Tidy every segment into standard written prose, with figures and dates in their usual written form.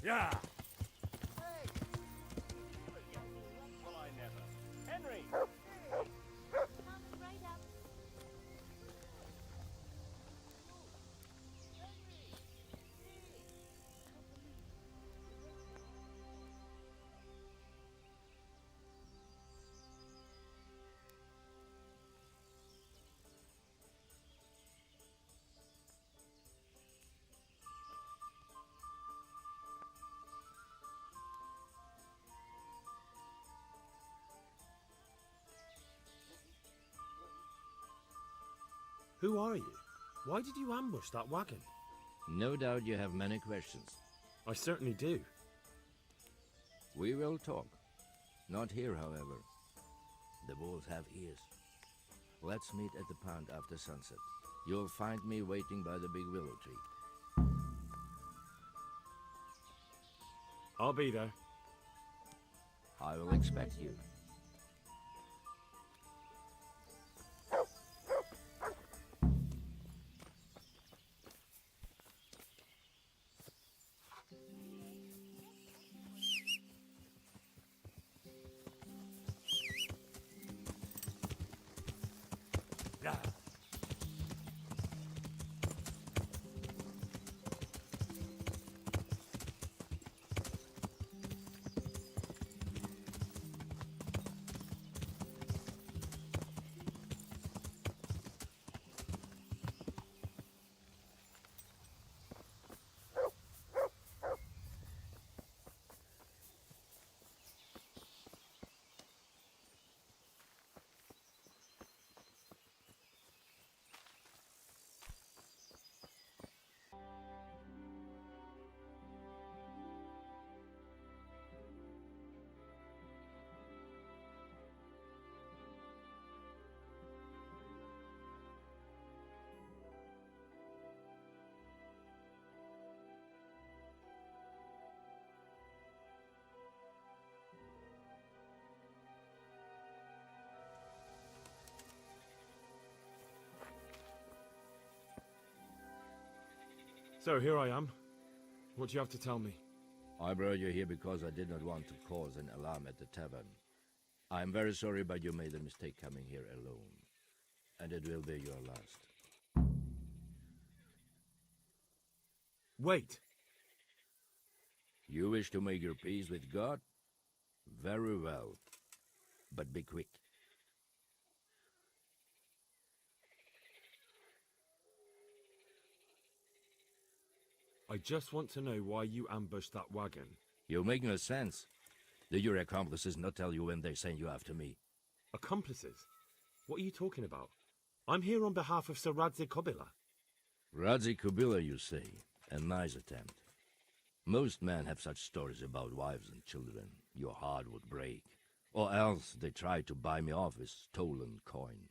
Yeah. Well, I never. Henry! Coming right up. Who are you? Why did you ambush that wagon? No doubt you have many questions. I certainly do. We will talk. Not here, however. The wolves have ears. Let's meet at the pond after sunset. You'll find me waiting by the big willow tree. I'll be there. I will expect you. Yeah. So here I am. What do you have to tell me? I brought you here because I did not want to cause an alarm at the tavern. I am very sorry, but you made a mistake coming here alone. And it will be your last. Wait. You wish to make your peace with God? Very well. But be quick. I just want to know why you ambushed that wagon. You make no sense. Did your accomplices not tell you when they sent you after me? Accomplices? What are you talking about? I'm here on behalf of Sir Radzik Kobila. Radzik Kobila, you say? A nice attempt. Most men have such stories about wives and children. Your heart would break. Or else they try to buy me off with stolen coin.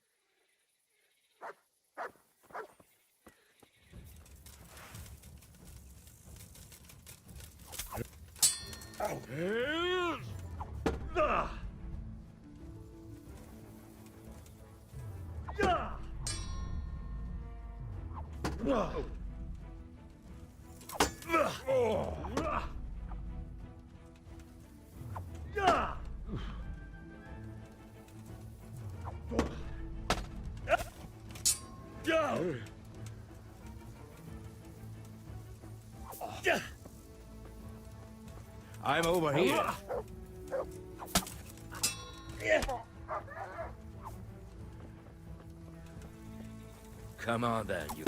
I'm over here. Come on then, you.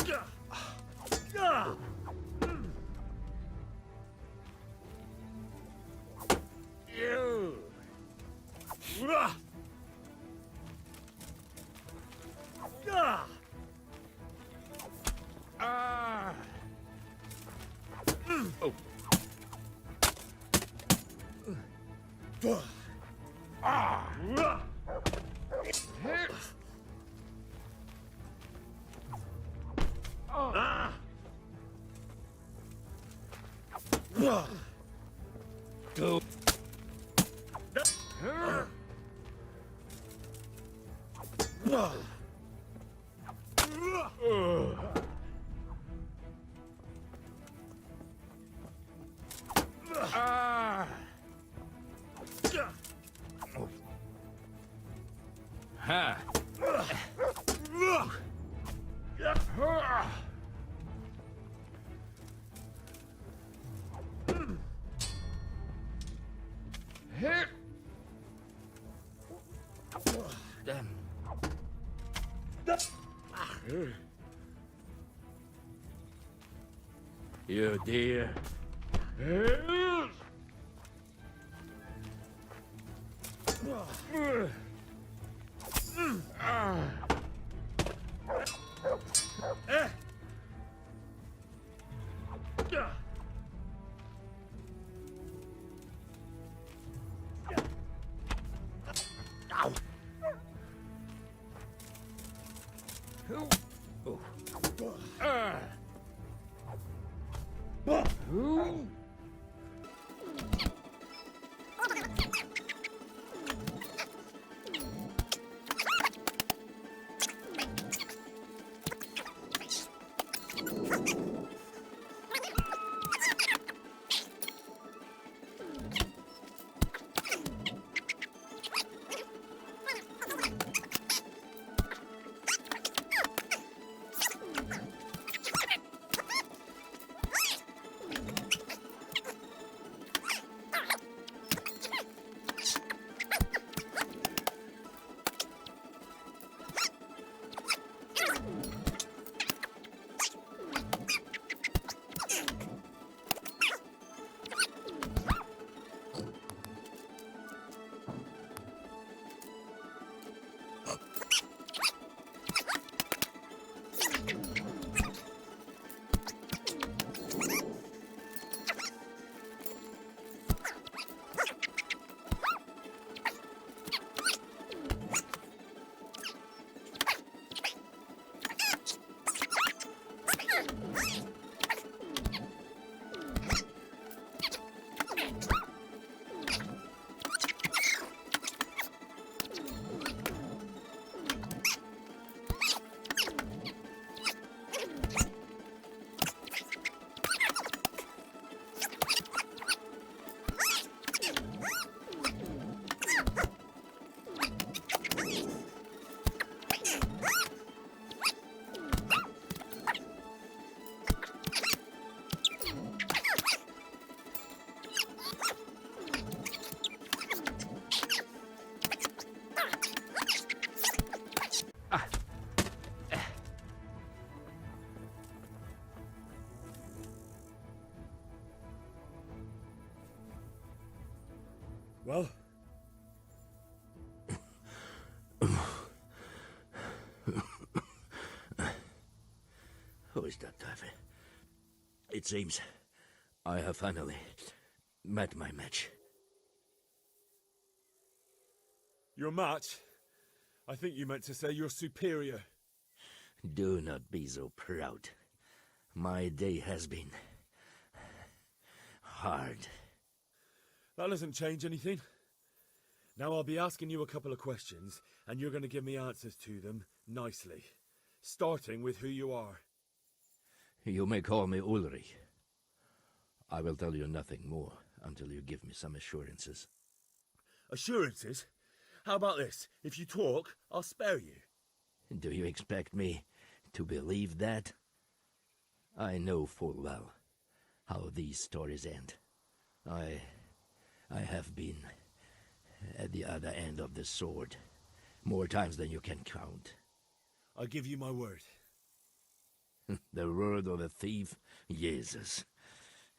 Go. Ha! Damn. You dear. Well? Who is that, Davy? It seems I have finally met my match. Your match? I think you meant to say your superior. Do not be so proud. My day has been hard. That doesn't change anything. Now I'll be asking you a couple of questions, and you're going to give me answers to them nicely. Starting with who you are. You may call me Ulrich. I will tell you nothing more until you give me some assurances. Assurances? How about this? If you talk, I'll spare you. Do you expect me to believe that? I know full well how these stories end. I have been at the other end of the sword more times than you can count. I give you my word. The word of a thief? Jesus.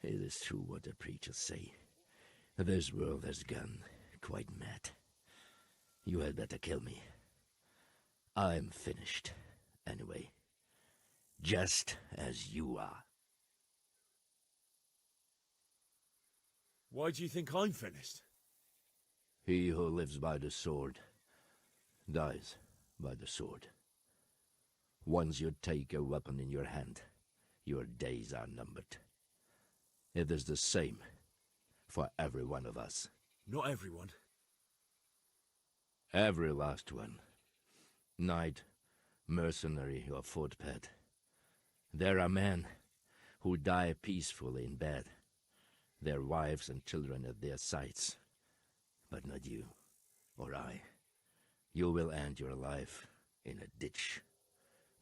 It is true what the preachers say. This world has gone quite mad. You had better kill me. I'm finished, anyway. Just as you are. Why do you think I'm finished? He who lives by the sword dies by the sword. Once you take a weapon in your hand, your days are numbered. It is the same for every one of us. Not everyone. Every last one. Knight, mercenary, or footpad. There are men who die peacefully in bed, their wives and children at their sides. But not you, or I. You will end your life in a ditch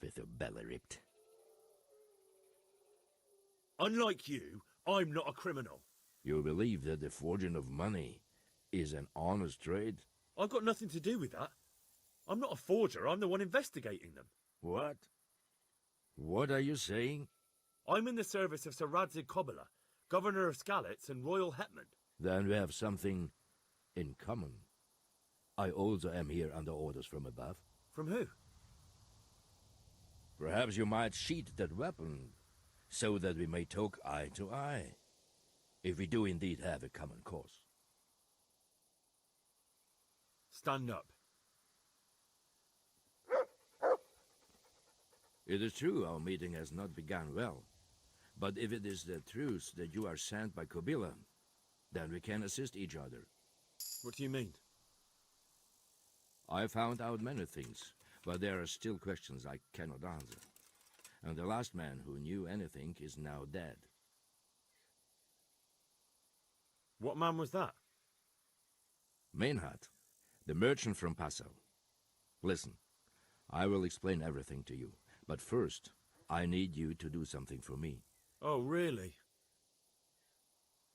with your belly ripped. Unlike you, I'm not a criminal. You believe that the forging of money is an honest trade? I've got nothing to do with that. I'm not a forger, I'm the one investigating them. What? What are you saying? I'm in the service of Sir Radzig Kobyla, Governor of Skalitz and Royal Hetman. Then we have something in common. I also am here under orders from above. From who? Perhaps you might sheath that weapon, so that we may talk eye to eye, if we do indeed have a common cause. Stand up. It is true our meeting has not begun well, but if it is the truth that you are sent by Kobyla, then we can assist each other. What do you mean? I found out many things, but there are still questions I cannot answer. And the last man who knew anything is now dead. What man was that? Maynard, the merchant from Passau. Listen, I will explain everything to you, but first, I need you to do something for me. Oh, really?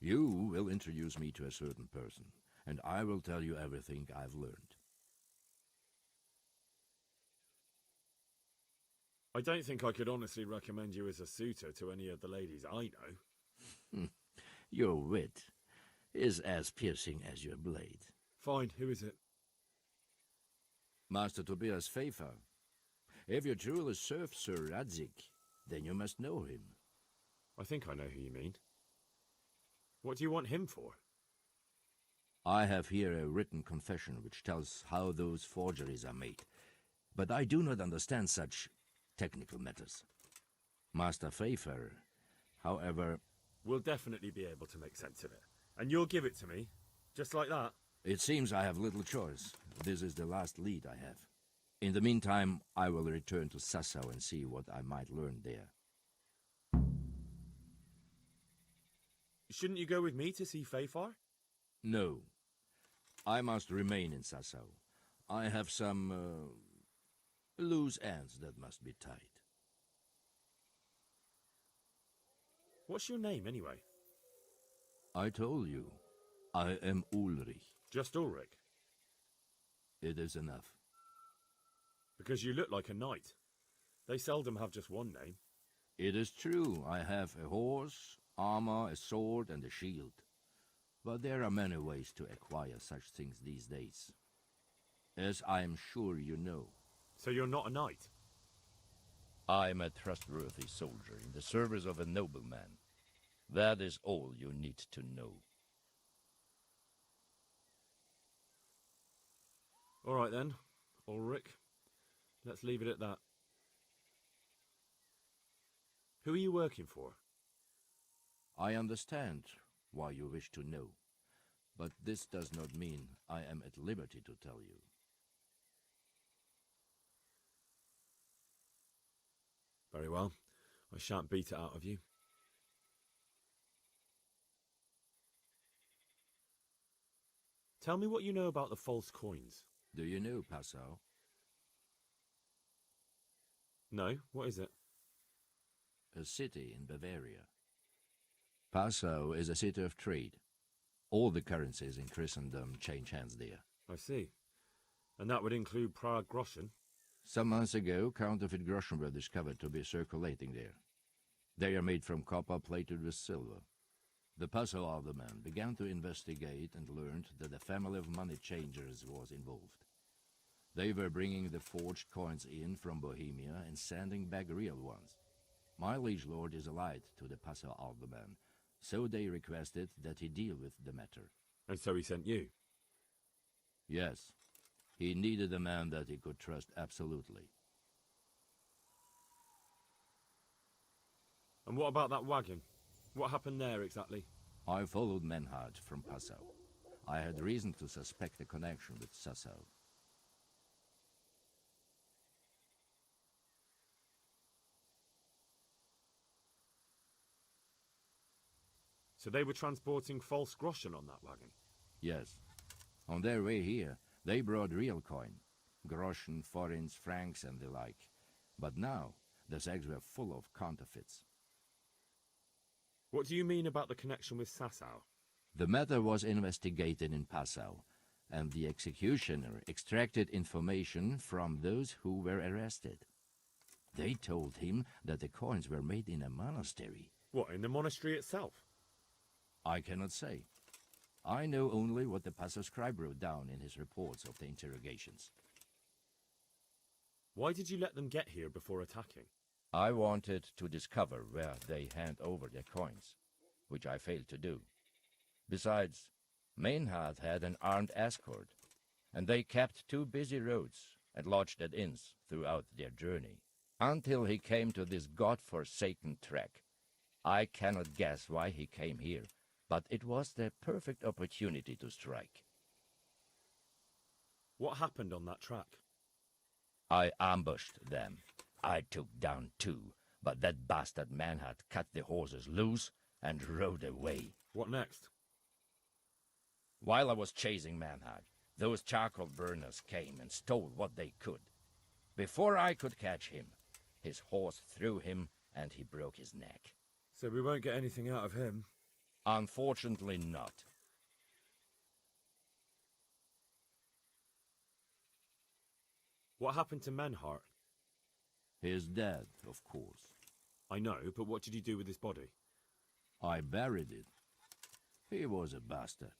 You will introduce me to a certain person, and I will tell you everything I've learned. I don't think I could honestly recommend you as a suitor to any of the ladies I know. Your wit is as piercing as your blade. Fine, who is it? Master Tobias Pfeiffer. If you truly serve Sir Radzig, then you must know him. I think I know who you mean. What do you want him for? I have here a written confession which tells how those forgeries are made, but I do not understand such technical matters. Master Pfeiffer, however... We'll definitely be able to make sense of it. And you'll give it to me, just like that? It seems I have little choice. This is the last lead I have. In the meantime, I will return to Sassau and see what I might learn there. Shouldn't you go with me to see Pfeiffer? No. I must remain in Sassau. I have some loose ends that must be tied. What's your name, anyway? I told you, I am Ulrich. Just Ulrich? It is enough. Because you look like a knight. They seldom have just one name. It is true, I have a horse, armor, a sword, and a shield. But there are many ways to acquire such things these days, as I am sure you know. So you're not a knight? I am a trustworthy soldier in the service of a nobleman. That is all you need to know. All right then, Ulrich. Let's leave it at that. Who are you working for? I understand why you wish to know, but this does not mean I am at liberty to tell you. Very well. I shan't beat it out of you. Tell me what you know about the false coins. Do you know Passau? No, what is it? A city in Bavaria. Passau is a city of trade. All the currencies in Christendom change hands there. I see. And that would include Prague groschen? Some months ago, counterfeit groschen were discovered to be circulating there. They are made from copper plated with silver. The Passau alderman began to investigate and learned that a family of money changers was involved. They were bringing the forged coins in from Bohemia and sending back real ones. My liege lord is allied to the Passau alderman, so they requested that he deal with the matter. And so he sent you? Yes. He needed a man that he could trust absolutely. And what about that wagon? What happened there exactly? I followed Menhard from Passau. I had reason to suspect a connection with Sassau. So they were transporting false groschen on that wagon? Yes. On their way here, they brought real coin. groschen, forints, francs, and the like. But now, the sacks were full of counterfeits. What do you mean about the connection with Sasau? The matter was investigated in Passau, and the executioner extracted information from those who were arrested. They told him that the coins were made in a monastery. What, in the monastery itself? I cannot say. I know only what the Passau scribe wrote down in his reports of the interrogations. Why did you let them get here before attacking? I wanted to discover where they hand over their coins, which I failed to do. Besides, Maynard had an armed escort, and they kept 2 busy roads and lodged at inns throughout their journey, until he came to this god-forsaken track. I cannot guess why he came here, but it was the perfect opportunity to strike. What happened on that track? I ambushed them. I took down 2, but that bastard man had cut the horses loose and rode away. What next? While I was chasing Manhard, those charcoal burners came and stole what they could. Before I could catch him, his horse threw him and he broke his neck. So we won't get anything out of him. Unfortunately not. What happened to Menhart? He is dead, of course. I know, but what did you do with his body? I buried it. He was a bastard.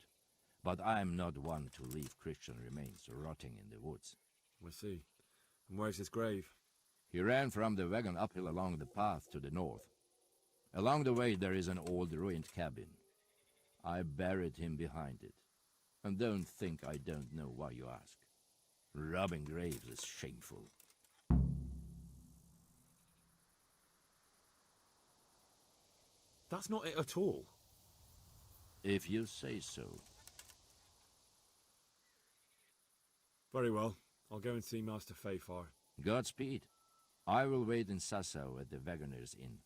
But I am not one to leave Christian remains rotting in the woods. I see. And where's his grave? He ran from the wagon uphill along the path to the north. Along the way there is an old ruined cabin. I buried him behind it. And don't think I don't know why you ask. Robbing graves is shameful. That's not it at all. If you say so. Very well. I'll go and see Master Fayfar. Godspeed. I will wait in Sasau at the Wagoner's Inn.